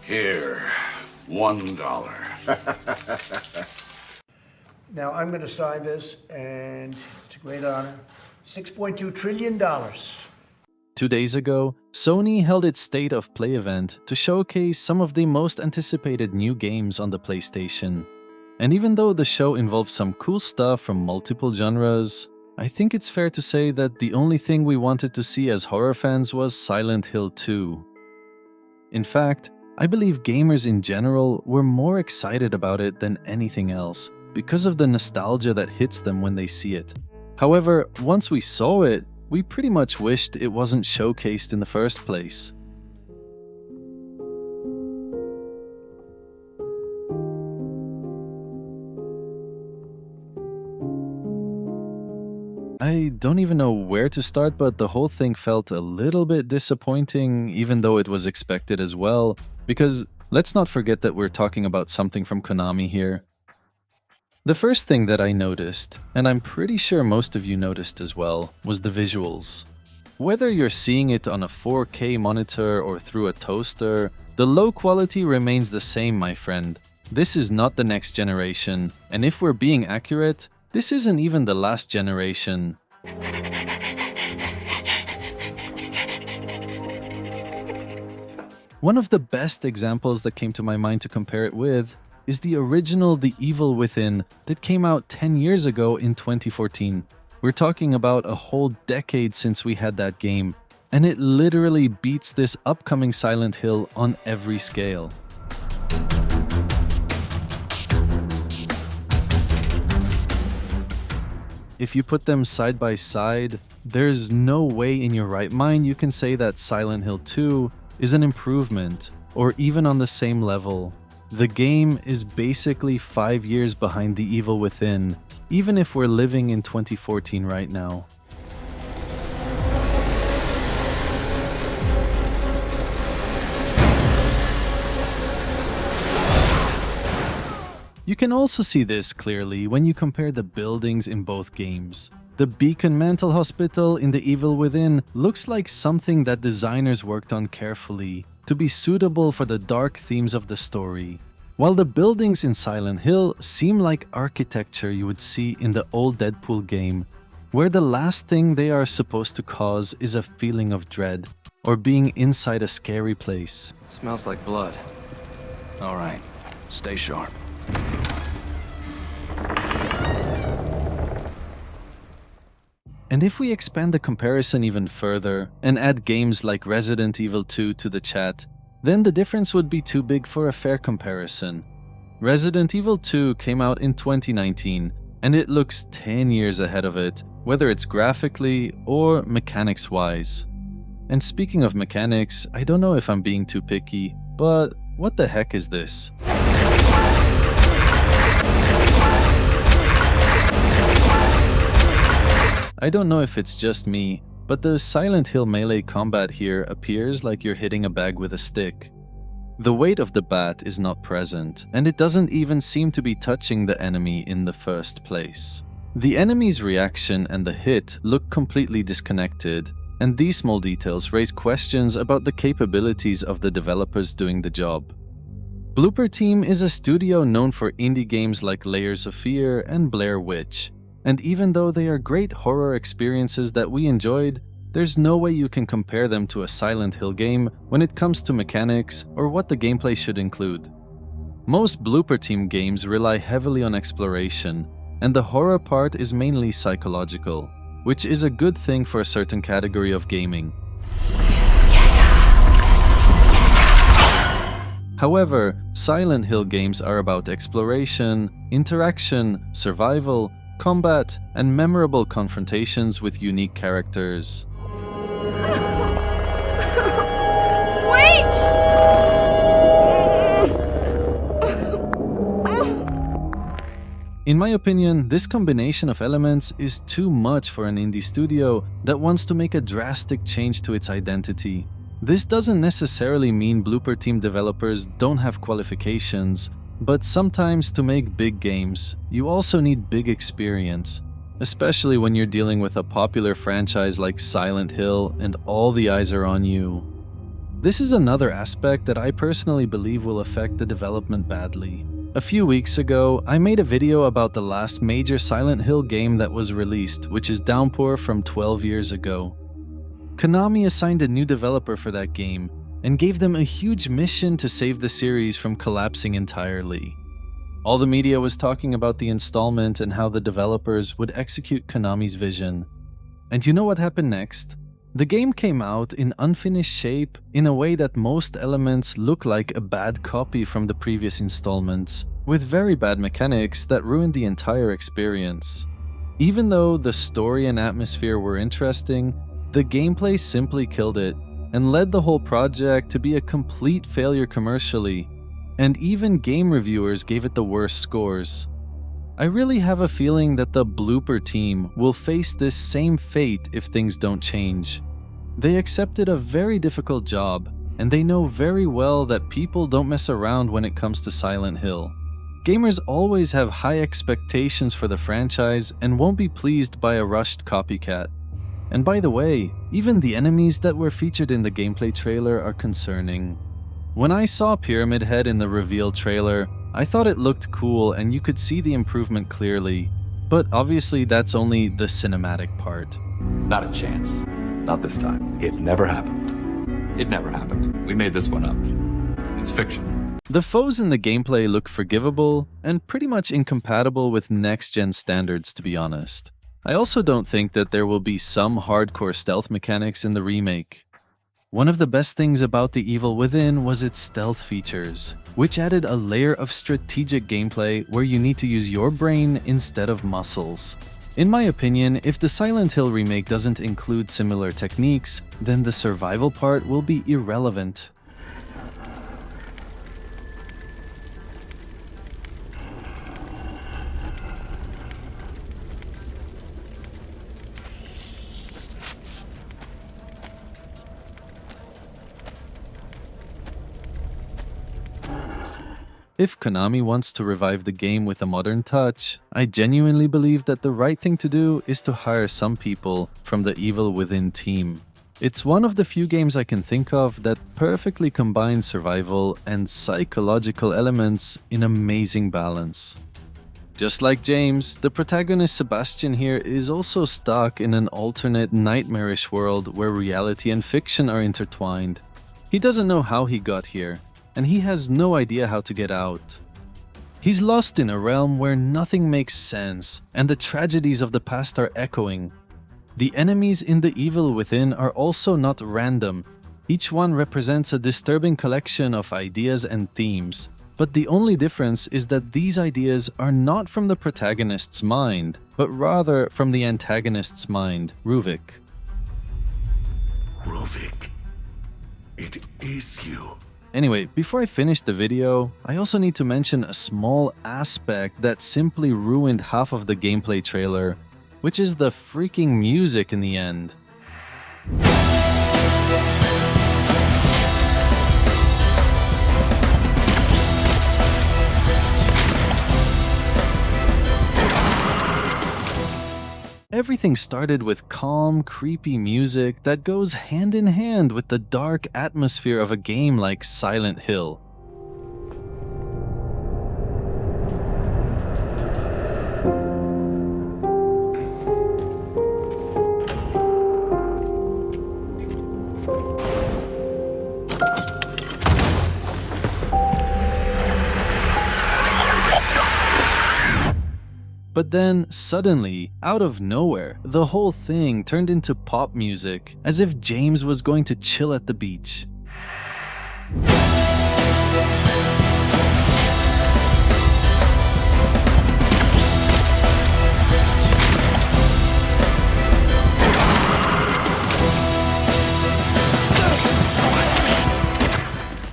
Here, $1. Now, I'm going to sign this, and it's a great honor. $6.2 trillion. 2 days ago, Sony held its State of Play event to showcase some of the most anticipated new games on the PlayStation. And even though the show involved some cool stuff from multiple genres, I think it's fair to say that the only thing we wanted to see as horror fans was Silent Hill 2. In fact, I believe gamers in general were more excited about it than anything else, because of the nostalgia that hits them when they see it. However, once we saw it, we pretty much wished it wasn't showcased in the first place. I don't even know where to start, but the whole thing felt a little bit disappointing, even though it was expected as well, because let's not forget that we're talking about something from Konami here. The first thing that I noticed, and I'm pretty sure most of you noticed as well, was the visuals. Whether you're seeing it on a 4K monitor or through a toaster, the low quality remains the same, my friend. This is not the next generation, and if we're being accurate, this isn't even the last generation. One of the best examples that came to my mind to compare it with is the original The Evil Within that came out 10 years ago in 2014. We're talking about a whole decade since we had that game, and it literally beats this upcoming Silent Hill on every scale. If you put them side by side, there's no way in your right mind you can say that Silent Hill 2 is an improvement, or even on the same level. The game is basically 5 years behind The Evil Within, even if we're living in 2014 right now. You can also see this clearly when you compare the buildings in both games. The Beacon Mental Hospital in The Evil Within looks like something that designers worked on carefully to be suitable for the dark themes of the story, while the buildings in Silent Hill seem like architecture you would see in the old Deadpool game, where the last thing they are supposed to cause is a feeling of dread, or being inside a scary place. Smells like blood. All right, stay sharp. And if we expand the comparison even further and add games like Resident Evil 2 to the chat, then the difference would be too big for a fair comparison. Resident Evil 2 came out in 2019, and it looks 10 years ahead of it, whether it's graphically or mechanics-wise. And speaking of mechanics, I don't know if I'm being too picky, but what the heck is this? I don't know if it's just me, but the Silent Hill melee combat here appears like you're hitting a bag with a stick. The weight of the bat is not present, and it doesn't even seem to be touching the enemy in the first place. The enemy's reaction and the hit look completely disconnected, and these small details raise questions about the capabilities of the developers doing the job. Blooper Team is a studio known for indie games like Layers of Fear and Blair Witch, and even though they are great horror experiences that we enjoyed, there's no way you can compare them to a Silent Hill game when it comes to mechanics or what the gameplay should include. Most Blooper Team games rely heavily on exploration, and the horror part is mainly psychological, which is a good thing for a certain category of gaming. However, Silent Hill games are about exploration, interaction, survival, combat, and memorable confrontations with unique characters. Wait! In my opinion, this combination of elements is too much for an indie studio that wants to make a drastic change to its identity. This doesn't necessarily mean Blooper Team developers don't have qualifications, but sometimes to make big games, you also need big experience, especially when you're dealing with a popular franchise like Silent Hill and all the eyes are on you. This is another aspect that I personally believe will affect the development badly. A few weeks ago, I made a video about the last major Silent Hill game that was released, which is Downpour from 12 years ago. Konami assigned a new developer for that game, and gave them a huge mission to save the series from collapsing entirely. All the media was talking about the installment and how the developers would execute Konami's vision. And you know what happened next? The game came out in unfinished shape in a way that most elements look like a bad copy from the previous installments, with very bad mechanics that ruined the entire experience. Even though the story and atmosphere were interesting, the gameplay simply killed it and led the whole project to be a complete failure commercially, and even game reviewers gave it the worst scores. I really have a feeling that the Blooper team will face this same fate if things don't change. They accepted a very difficult job, and they know very well that people don't mess around when it comes to Silent Hill. Gamers always have high expectations for the franchise and won't be pleased by a rushed copycat. And by the way, even the enemies that were featured in the gameplay trailer are concerning. When I saw Pyramid Head in the reveal trailer, I thought it looked cool and you could see the improvement clearly, but obviously that's only the cinematic part. Not a chance. Not this time. It never happened. It never happened. We made this one up. It's fiction. The foes in the gameplay look forgivable and pretty much incompatible with next-gen standards, to be honest. I also don't think that there will be some hardcore stealth mechanics in the remake. One of the best things about The Evil Within was its stealth features, which added a layer of strategic gameplay where you need to use your brain instead of muscles. In my opinion, if the Silent Hill remake doesn't include similar techniques, then the survival part will be irrelevant. If Konami wants to revive the game with a modern touch, I genuinely believe that the right thing to do is to hire some people from the Evil Within team. It's one of the few games I can think of that perfectly combines survival and psychological elements in amazing balance. Just like James, the protagonist Sebastian here is also stuck in an alternate nightmarish world where reality and fiction are intertwined. He doesn't know how he got here, and he has no idea how to get out. He's lost in a realm where nothing makes sense, and the tragedies of the past are echoing. The enemies in The Evil Within are also not random. Each one represents a disturbing collection of ideas and themes, but the only difference is that these ideas are not from the protagonist's mind, but rather from the antagonist's mind, Ruvik. Ruvik, it is you. Anyway, before I finish the video, I also need to mention a small aspect that simply ruined half of the gameplay trailer, which is the freaking music in the end. Everything started with calm, creepy music that goes hand in hand with the dark atmosphere of a game like Silent Hill. But then, suddenly, out of nowhere, the whole thing turned into pop music, as if James was going to chill at the beach.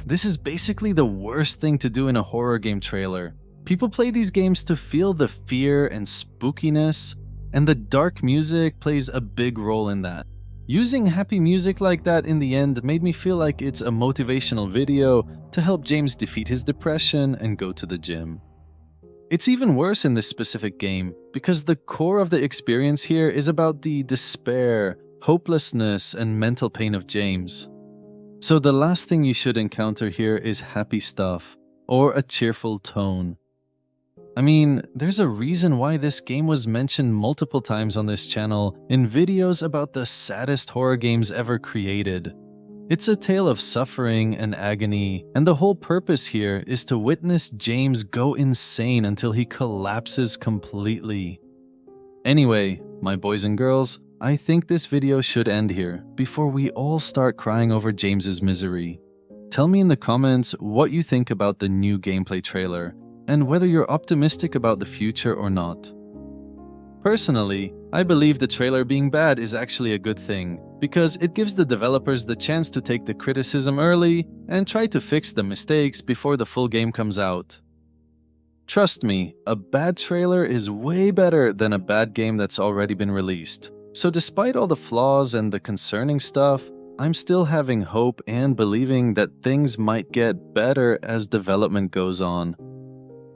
This is basically the worst thing to do in a horror game trailer. People play these games to feel the fear and spookiness, and the dark music plays a big role in that. Using happy music like that in the end made me feel like it's a motivational video to help James defeat his depression and go to the gym. It's even worse in this specific game, because the core of the experience here is about the despair, hopelessness, and mental pain of James. So the last thing you should encounter here is happy stuff, or a cheerful tone. I mean, there's a reason why this game was mentioned multiple times on this channel in videos about the saddest horror games ever created. It's a tale of suffering and agony, and the whole purpose here is to witness James go insane until he collapses completely. Anyway, my boys and girls, I think this video should end here before we all start crying over James's misery. Tell me in the comments what you think about the new gameplay trailer and whether you're optimistic about the future or not. Personally, I believe the trailer being bad is actually a good thing, because it gives the developers the chance to take the criticism early and try to fix the mistakes before the full game comes out. Trust me, a bad trailer is way better than a bad game that's already been released. So despite all the flaws and the concerning stuff, I'm still having hope and believing that things might get better as development goes on.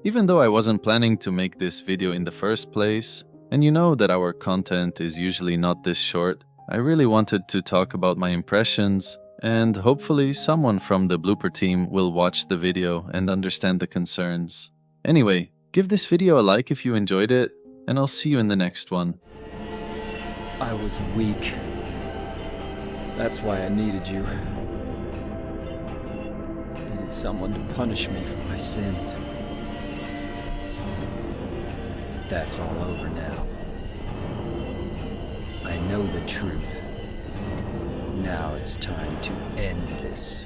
Even though I wasn't planning to make this video in the first place, and you know that our content is usually not this short, I really wanted to talk about my impressions, and hopefully someone from the blooper team will watch the video and understand the concerns. Anyway, give this video a like if you enjoyed it, and I'll see you in the next one. I was weak. That's why I needed you. Needed someone to punish me for my sins. But that's all over now. I know the truth. Now it's time to end this.